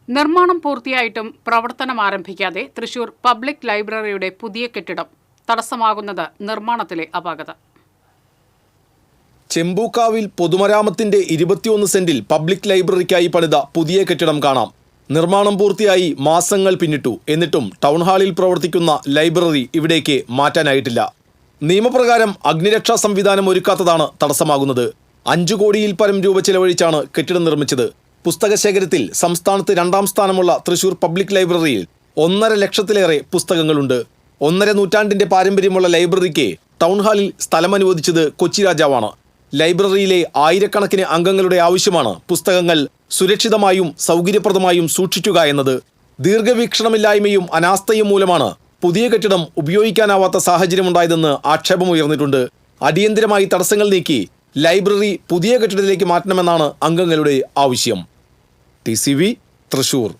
നിർമ്മാണം പൂർത്തിയായിട്ടും പ്രവർത്തനം ആരംഭിക്കാതെ തൃശൂർ പബ്ലിക് ലൈബ്രറിയുടെ പുതിയ കെട്ടിടം തടസ്സമാകുന്നത് നിർമ്മാണത്തിലെ അപാകത. ചെമ്പൂക്കാവിൽ പൊതുമരാമത്തിന്റെ 21 സെന്റിൽ പബ്ലിക് ലൈബ്രറിക്കായി പണിത പുതിയ കെട്ടിടം കാണാം. നിർമ്മാണം പൂർത്തിയായി മാസങ്ങൾ പിന്നിട്ടു. എന്നിട്ടും ടൗൺഹാളിൽ പ്രവർത്തിക്കുന്ന ലൈബ്രറി ഇവിടേക്ക് മാറ്റാനായിട്ടില്ല. നിയമപ്രകാരം അഗ്നിരക്ഷാ സംവിധാനം ഒരുക്കാത്തതാണ് തടസ്സമാകുന്നത്. 5 കോടിയിൽ പരം രൂപ ചെലവഴിച്ചാണ് കെട്ടിടം നിർമ്മിച്ചത്. പുസ്തകശേഖരത്തിൽ സംസ്ഥാനത്ത് 2ാം സ്ഥാനമുള്ള തൃശൂർ പബ്ലിക് ലൈബ്രറിയിൽ 1.5 ലക്ഷത്തിലേറെ പുസ്തകങ്ങളുണ്ട്. 1.5 നൂറ്റാണ്ടിന്റെ പാരമ്പര്യമുള്ള ലൈബ്രറിക്ക് ടൗൺഹാളിൽ സ്ഥലമനുവദിച്ചത് കൊച്ചി രാജാവാണ്. ലൈബ്രറിയിലെ ആയിരക്കണക്കിന് അംഗങ്ങളുടെ ആവശ്യമാണ് പുസ്തകങ്ങൾ സുരക്ഷിതമായും സൗകര്യപ്രദമായും സൂക്ഷിക്കുക എന്നത്. ദീർഘവീക്ഷണമില്ലായ്മയും അനാസ്ഥയും മൂലമാണ് പുതിയ കെട്ടിടം ഉപയോഗിക്കാനാവാത്ത സാഹചര്യമുണ്ടായതെന്ന് ആക്ഷേപമുയർന്നിട്ടുണ്ട്. അടിയന്തരമായി തടസ്സങ്ങൾ നീക്കി ലൈബ്രറി പുതിയ കെട്ടിടത്തിലേക്ക് മാറ്റണമെന്നാണ് അംഗങ്ങളുടെ ആവശ്യം. TCV തൃശൂർ.